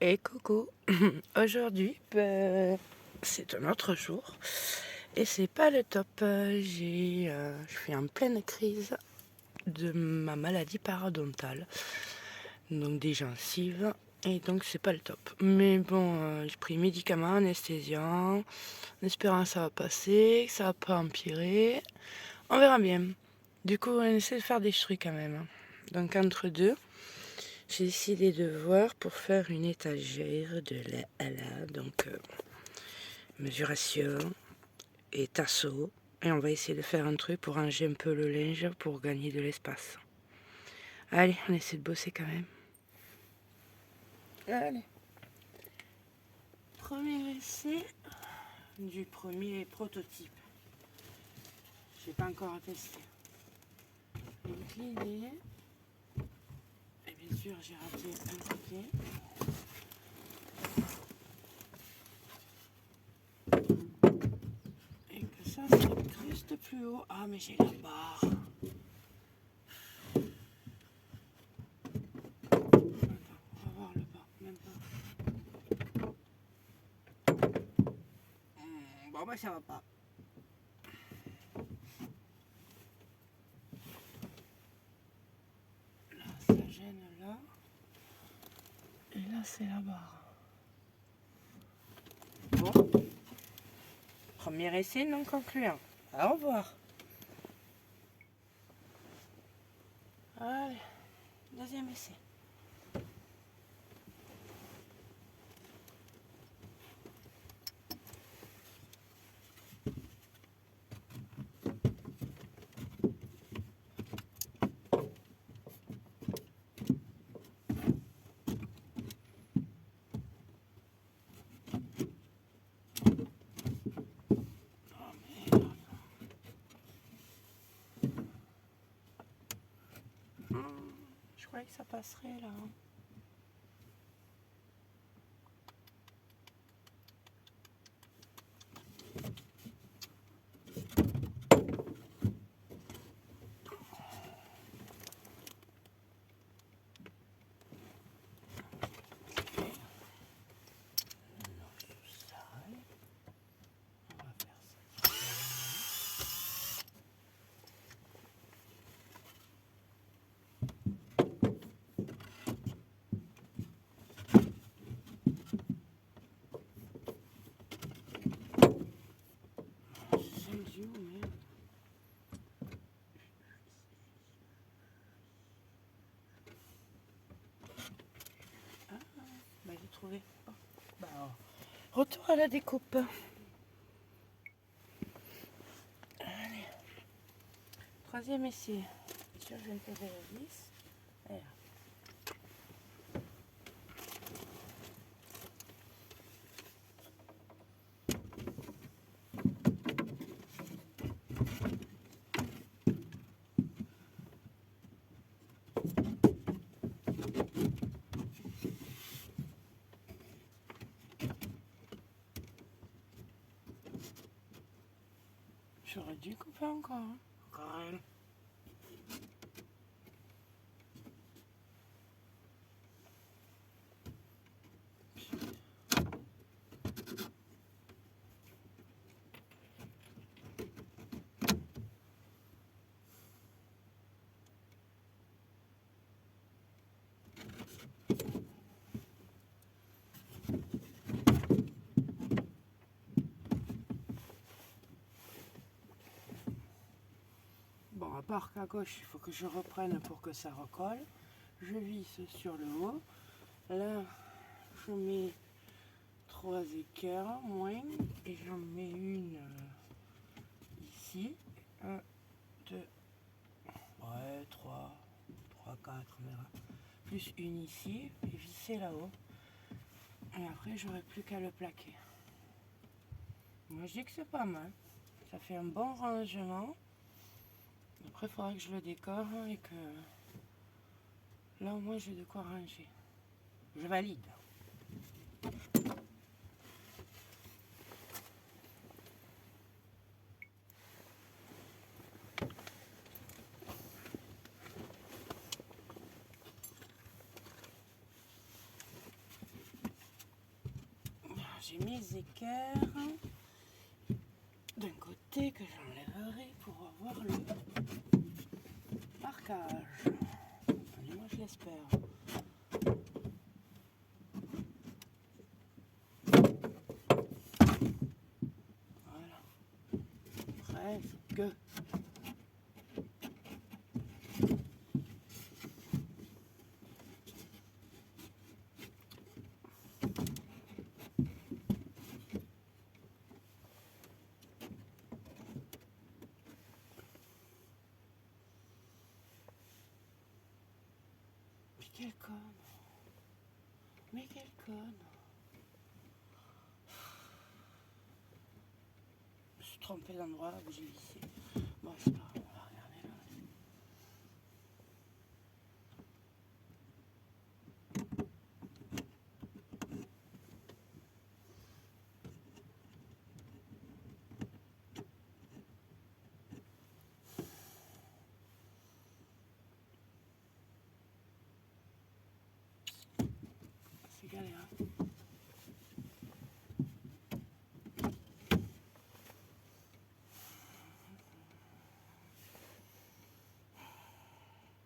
Et coucou. Aujourd'hui, c'est un autre jour et c'est pas le top. Je suis en pleine crise de ma maladie parodontale, donc des gencives, et donc c'est pas le top. Mais bon, j'ai pris médicaments, anesthésiants, en espérant que ça va passer, que ça va pas empirer. On verra bien. Du coup, on essaie de faire des trucs quand même. Donc entre deux, j'ai décidé de voir pour faire une étagère de la à la, donc mesuration et tasseau. Et on va essayer de faire un truc pour ranger un peu le linge pour gagner de l'espace. Allez, on essaie de bosser quand même. Allez. Premier essai du premier prototype. J'ai pas encore testé. Donc l'idée, et bien sûr j'ai raté un paquet. Et que ça s'incruste plus haut. Ah mais j'ai la barre. Bon bah ça va pas. Là ça gêne là. Et là c'est la barre. Bon. Premier essai non concluant. Au revoir. Allez. Deuxième essai. Je croyais que ça passerait là. Bah, j'ai trouvé. Bah, retour à la découpe. Allez. Troisième essai. Je vais intégrer la vis. Voilà. J'aurais dû couper encore. Hein. Encore elle. Bon, à part qu'à gauche, il faut que je reprenne pour que ça recolle. Je visse sur le haut. Là, je mets 3 équerres, moins. Et j'en mets une ici. 1, 2, ouais, 3, 4, on verra. Plus une ici, et visser là-haut. Et après, j'aurai plus qu'à le plaquer. Moi, je dis que c'est pas mal. Ça fait un bon rangement. Après, il faudra que je le décore et que là, au moins, j'ai de quoi ranger. Je valide. j'ai mes équerres d'un côté que j'enlèverai pour avoir le marquage. Allez, moi je l'espère. Voilà. Presque. Quelle conne. Mais quelle conne. Je me suis trompée d'endroit où j'ai vissé. Bon, c'est pas grave, on va regarder là. C'est galère.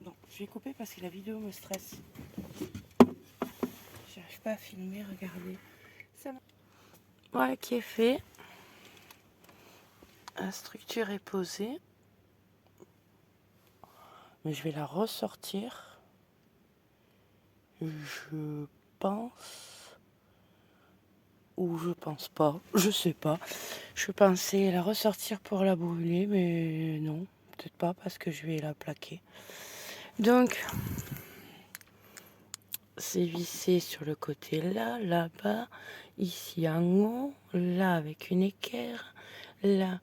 Bon, je vais couper parce que la vidéo me stresse. J'arrive pas à filmer, regardez. Ça voilà qui est fait. La structure est posée. Mais je vais la ressortir. Je pense. Ou je pense pas. Je sais pas. Je pensais la ressortir pour la brûler, mais non. Peut-être pas parce que je vais la plaquer. Donc, c'est vissé sur le côté là, là-bas, ici en haut, là avec une équerre, là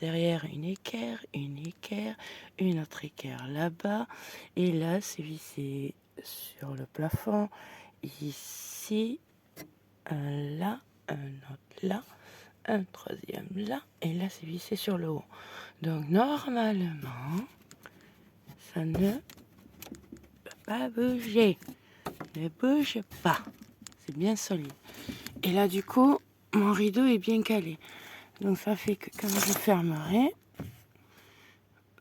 derrière une équerre, une autre équerre là-bas, et là c'est vissé sur le plafond, ici, un là, un autre là, un troisième là, et là c'est vissé sur le haut. Donc normalement, ça ne peut pas bouger. Ne bouge pas. C'est bien solide. Et là, du coup, mon rideau est bien calé. Donc, ça fait que quand je fermerai,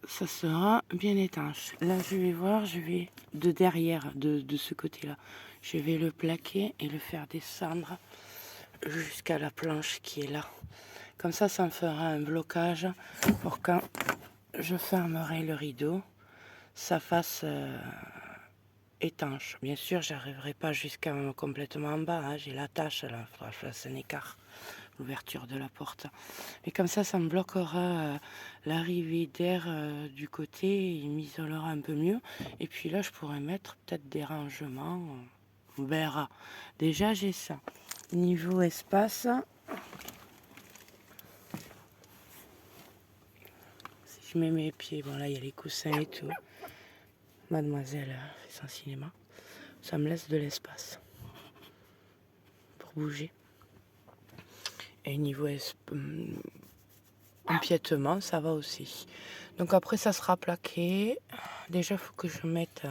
ça sera bien étanche. Là, je vais voir, je vais de derrière, de ce côté-là, je vais le plaquer et le faire descendre jusqu'à la planche qui est là. Comme ça me fera un blocage pour quand je fermerai le rideau, ça fasse... étanche. Bien sûr, j'arriverai pas jusqu'à complètement en bas. Hein. J'ai la tâche là, il faudra que je fasse un écart, l'ouverture de la porte. Et comme ça me bloquera l'arrivée d'air du côté, il m'isolera un peu mieux. Et puis là, je pourrais mettre peut-être des rangements. On verra. Déjà, j'ai ça. Niveau espace, si je mets mes pieds, bon là, il y a les coussins et tout. Mademoiselle fait son cinéma. Ça me laisse de l'espace pour bouger. Et niveau empiètement, ça va aussi. Donc après, ça sera plaqué. Déjà, il faut que je mette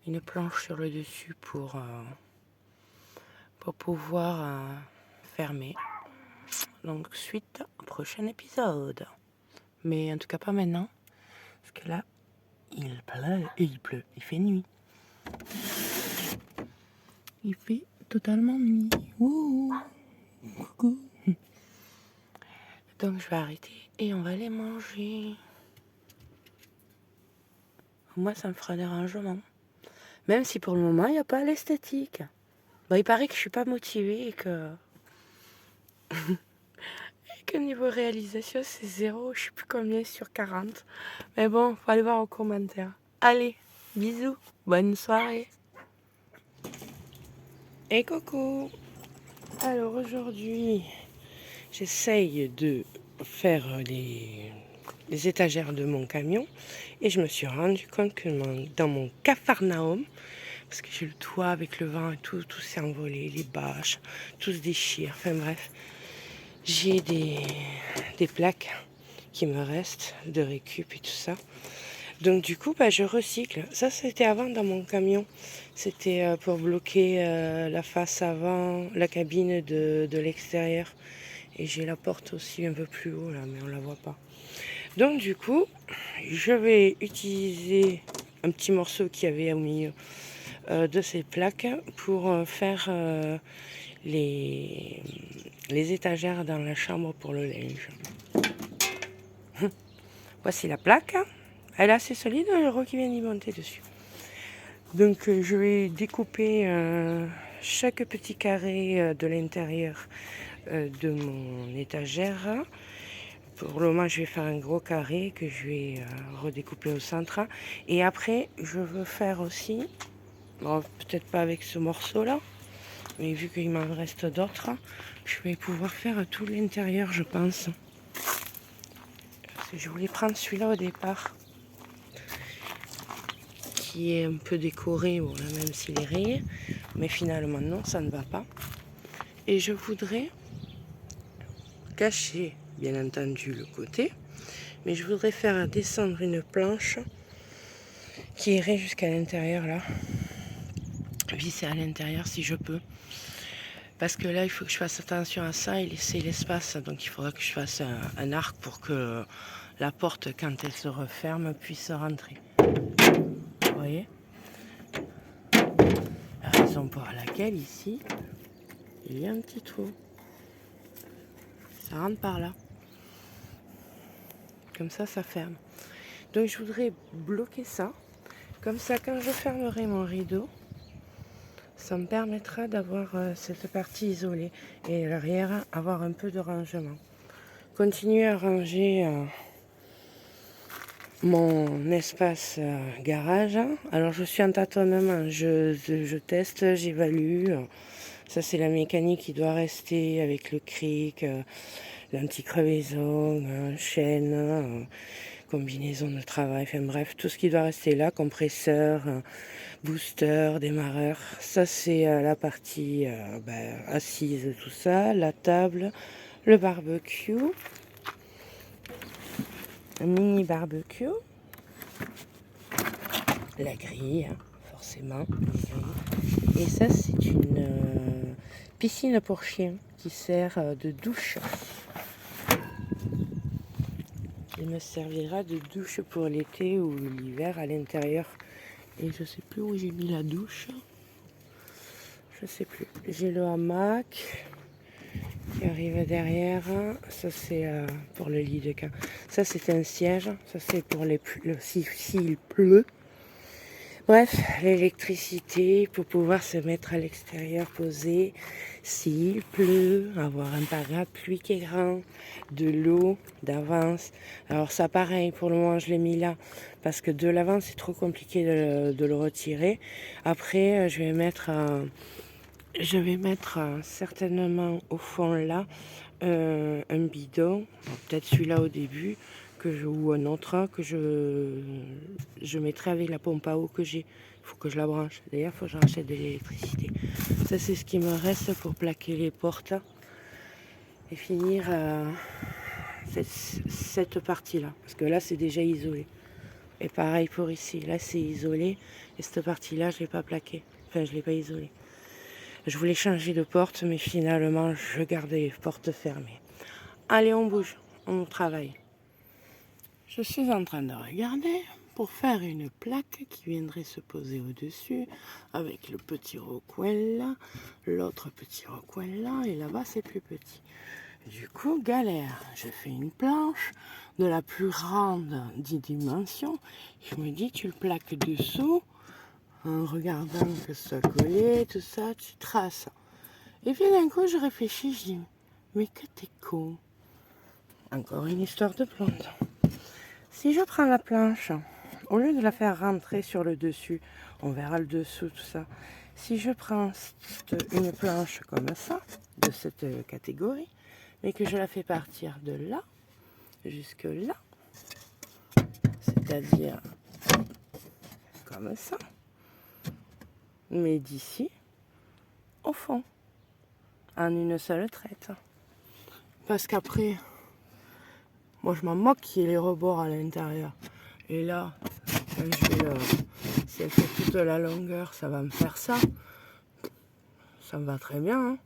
une planche sur le dessus pour pouvoir fermer. Donc suite au prochain épisode. Mais en tout cas pas maintenant. Parce que là, il pleut. Il fait nuit. Il fait totalement nuit. Ouh. Coucou. Donc je vais arrêter et on va les manger. Moi, ça me fera des rangements. Même si pour le moment, il n'y a pas l'esthétique. Bon, il paraît que je suis pas motivée et que... niveau réalisation, c'est 0. Je sais plus combien sur 40. Mais bon, faut aller voir en commentaire. Allez, bisous. Bonne soirée. Et coucou. Alors aujourd'hui, j'essaye de faire les étagères de mon camion. Et je me suis rendu compte que dans mon Capharnaüm, parce que j'ai le toit avec le vent et tout s'est envolé, les bâches, tout se déchire, enfin bref. J'ai des plaques qui me restent de récup et tout ça. Donc du coup, je recycle. Ça, c'était avant dans mon camion. C'était pour bloquer la face avant, la cabine de l'extérieur. Et j'ai la porte aussi un peu plus haut là, mais on la voit pas. Donc du coup, je vais utiliser un petit morceau qu'il y avait au milieu de ces plaques pour faire les étagères dans la chambre pour le linge. Voici la plaque. Elle est assez solide, le rouleau qui vient d'y monter dessus. Donc je vais découper chaque petit carré de l'intérieur de mon étagère. Pour le moment, je vais faire un gros carré que je vais redécouper au centre. Et après, je veux faire aussi, bon, peut-être pas avec ce morceau-là, mais vu qu'il m'en reste d'autres, je vais pouvoir faire tout l'intérieur, je pense. Parce que je voulais prendre celui-là au départ, qui est un peu décoré, bon, là, même s'il est rayé, mais finalement non, ça ne va pas. Et je voudrais cacher, bien entendu, le côté, mais je voudrais faire descendre une planche qui irait jusqu'à l'intérieur là, visser à l'intérieur si je peux. Parce que là, il faut que je fasse attention à ça et laisser l'espace. Donc il faudra que je fasse un arc pour que la porte, quand elle se referme, puisse rentrer. Vous voyez? La raison pour laquelle ici, il y a un petit trou. Ça rentre par là. Comme ça, ça ferme. Donc je voudrais bloquer ça. Comme ça, quand je fermerai mon rideau, ça me permettra d'avoir cette partie isolée et l'arrière avoir un peu de rangement. Continuer à ranger mon espace garage. Alors je suis en tâtonnement, je teste, j'évalue. Ça c'est la mécanique qui doit rester avec le cric, l'anti-crevaison, chaîne, combinaison de travail, enfin bref, tout ce qui doit rester là, compresseur, booster, démarreur. Ça c'est la partie assise, tout ça, la table, le barbecue, un mini barbecue, la grille, forcément, et ça c'est une piscine pour chiens qui sert de douche. Il me servira de douche pour l'été ou l'hiver à l'intérieur. Et je sais plus où j'ai mis la douche. Je sais plus. J'ai le hamac qui arrive derrière. Ça c'est pour le lit de camp. Ça c'est un siège. Ça c'est pour s'il pleut. Bref, l'électricité pour pouvoir se mettre à l'extérieur posé. S'il pleut, avoir un parapluie qui est grand, de l'eau d'avance. Alors ça pareil, pour le moment je l'ai mis là parce que de l'avant c'est trop compliqué de le retirer. Après je vais mettre certainement au fond là un bidon, peut-être celui-là au début, ou un autre que je mettrai avec la pompe à eau que j'ai. Il faut que je la branche. D'ailleurs, il faut que j'en achète de l'électricité. Ça, c'est ce qui me reste pour plaquer les portes et finir cette partie-là. Parce que là, c'est déjà isolé. Et pareil pour ici. Là, c'est isolé. Et cette partie-là, je ne l'ai pas plaquée. Enfin, je ne l'ai pas isolée. Je voulais changer de porte, mais finalement, je gardais les portes fermées. Allez, on bouge. On travaille. Je suis en train de regarder pour faire une plaque qui viendrait se poser au-dessus avec le petit recoin là, l'autre petit recoin là, et là-bas c'est plus petit. Du coup, galère. Je fais une planche de la plus grande des dimensions. Je me dis, tu le plaques dessous, en regardant que ça collé, tout ça, tu traces. Et puis d'un coup, je réfléchis, je dis, mais que t'es con. Encore une histoire de blonde. Si je prends la planche, au lieu de la faire rentrer sur le dessus, on verra le dessous, tout ça. Si je prends une planche comme ça, de cette catégorie, mais que je la fais partir de là, jusque là, c'est-à-dire comme ça, mais d'ici, au fond, en une seule traite. Parce qu'après, moi je m'en moque qu'il y ait les rebords à l'intérieur. Et là, Si elle fait toute la longueur, ça va me faire ça. Ça me va très bien. Hein.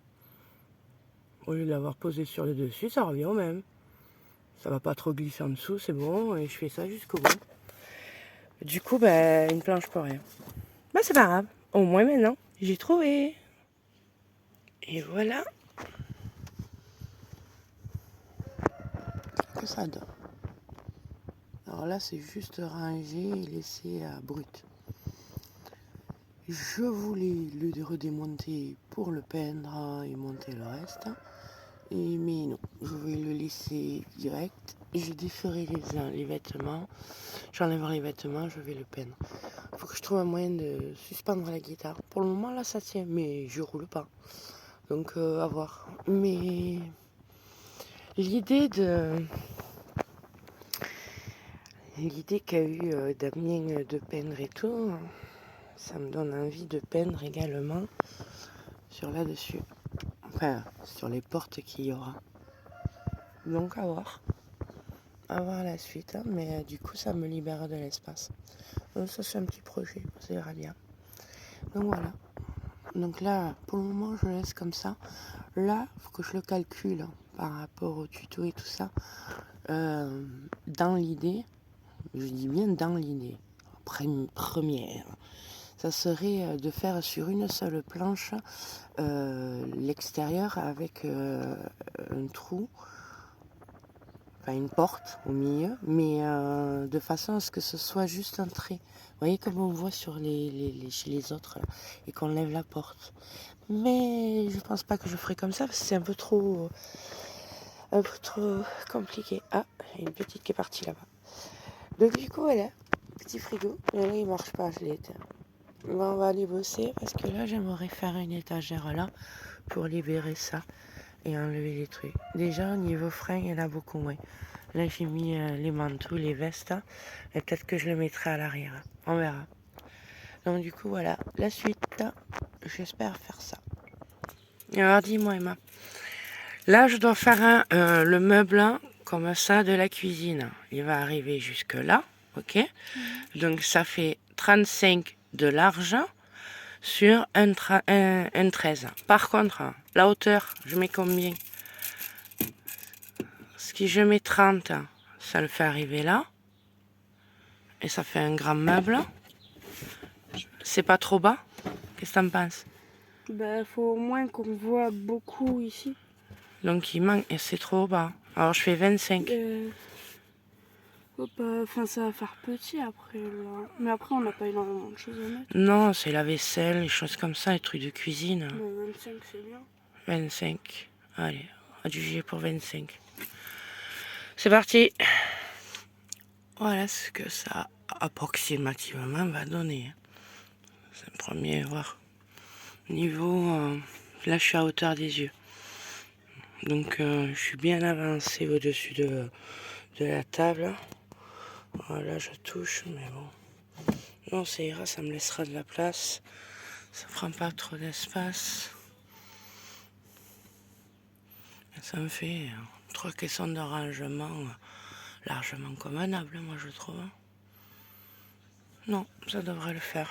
Au lieu de l'avoir posé sur le dessus, ça revient au même. Ça va pas trop glisser en dessous, c'est bon. Et je fais ça jusqu'au bout. Du coup, une planche pour rien. C'est pas grave. Au moins maintenant, j'ai trouvé. Et voilà. Que ça donne. Alors là, c'est juste ranger et laisser brut. Je voulais le redémonter pour le peindre et monter le reste. Mais non, je vais le laisser direct. Je déferai les vêtements. J'enlèverai les vêtements, je vais le peindre. Il faut que je trouve un moyen de suspendre la guitare. Pour le moment, là, ça tient, mais je roule pas. Donc, à voir. Mais l'idée qu'a eu Damien de peindre et tout, ça me donne envie de peindre également sur là-dessus. Enfin, sur les portes qu'il y aura. Donc, à voir. À voir la suite. Hein, mais du coup, ça me libère de l'espace. Donc, ça, c'est un petit projet. Ça ira bien. Donc, voilà. Donc là, pour le moment, je laisse comme ça. Là, il faut que je le calcule par rapport au tuto et tout ça. Dans l'idée, je dis bien dans l'idée, première, ça serait de faire sur une seule planche l'extérieur avec un trou, enfin une porte au milieu, mais de façon à ce que ce soit juste un trait. Vous voyez comme on voit sur chez les autres là, et qu'on lève la porte. Mais je pense pas que je ferai comme ça parce que c'est un peu trop compliqué. Ah, il y a une petite qui est partie là-bas. Donc du coup, voilà, petit frigo. Mais là, il marche pas, je l'ai éteint. On va aller bosser parce que là, j'aimerais faire une étagère là pour libérer ça et enlever les trucs. Déjà, au niveau frein, il y en a beaucoup moins. Là, j'ai mis les manteaux, les vestes. Et peut-être que je le mettrai à l'arrière. On verra. Donc du coup, voilà, la suite. J'espère faire ça. Alors, dis-moi, Emma. Là, je dois faire le meuble comme ça de la cuisine. Il va arriver jusque là, ok? Donc, ça fait 35 de large sur un 13. Par contre, la hauteur, je mets combien? Si je mets 30, ça le fait arriver là. Et ça fait un grand meuble. C'est pas trop bas? Qu'est-ce que t'en penses? Faut au moins qu'on voit beaucoup ici. Donc, il manque, et c'est trop bas. Alors, je fais 25. Ça va faire petit après là. Mais après, on n'a pas énormément de choses à mettre. Non, c'est la vaisselle, les choses comme ça, les trucs de cuisine. 25, c'est bien. 25. Allez, on va juger pour 25. C'est parti. Voilà ce que ça approximativement va donner. C'est le premier, voir. Niveau, là je suis à hauteur des yeux. Donc je suis bien avancé au-dessus de la table. Voilà, je touche, mais bon. Non, ça ira, ça me laissera de la place. Ça prend pas trop d'espace. Ça me fait 3 caissons de rangement largement convenable, moi je trouve. Non, ça devrait le faire.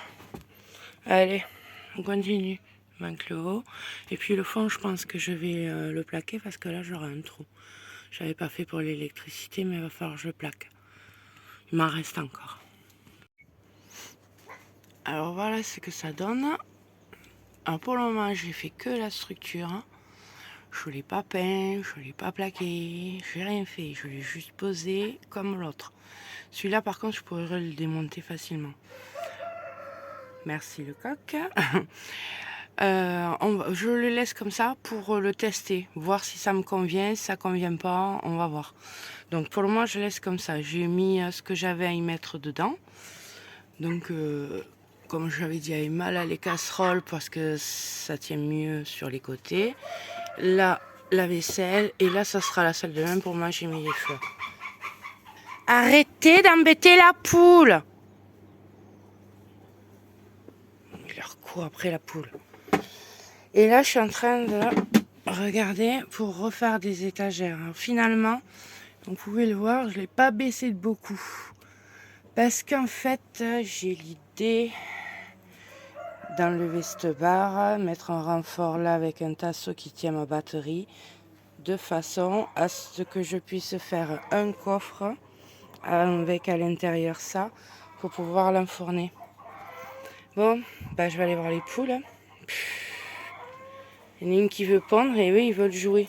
Allez, on continue. Il manque le haut. Et puis le fond, je pense que je vais le plaquer parce que là j'aurai un trou. J'avais pas fait pour l'électricité, mais il va falloir que je le plaque. Il m'en reste encore. Alors voilà ce que ça donne. Alors pour le moment, j'ai fait que la structure. Je ne l'ai pas peint, je ne l'ai pas plaqué, j'ai rien fait. Je l'ai juste posé comme l'autre. Celui-là, par contre, je pourrais le démonter facilement. Merci le coq. Je le laisse comme ça pour le tester, voir si ça me convient, si ça convient pas, on va voir. Donc pour le moment, je laisse comme ça. J'ai mis ce que j'avais à y mettre dedans. Donc, comme j'avais dit à Emma, là, les casseroles, parce que ça tient mieux sur les côtés. Là, la vaisselle. Et là, ça sera la salle de bain pour manger mes fleurs. Arrêtez d'embêter la poule! Il leur court après la poule. Et là, je suis en train de regarder pour refaire des étagères. Alors, finalement, vous pouvez le voir, je ne l'ai pas baissé de beaucoup. Parce qu'en fait, j'ai l'idée d'enlever cette barre, mettre un renfort là avec un tasseau qui tient ma batterie, de façon à ce que je puisse faire un coffre avec à l'intérieur ça pour pouvoir l'enfourner. Bon, bah je vais aller voir les poules. Il y en a une qui veut pondre et eux ils veulent jouer.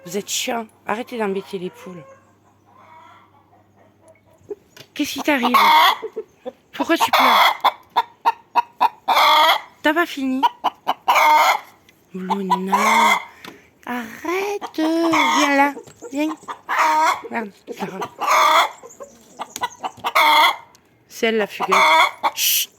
Vous êtes chiants, arrêtez d'embêter les poules. Qu'est-ce qui t'arrive? Pourquoi tu pleures? T'as pas fini? Luna, arrête! Viens là, viens. Regarde, Sarah. C'est elle la fugueuse. Chut.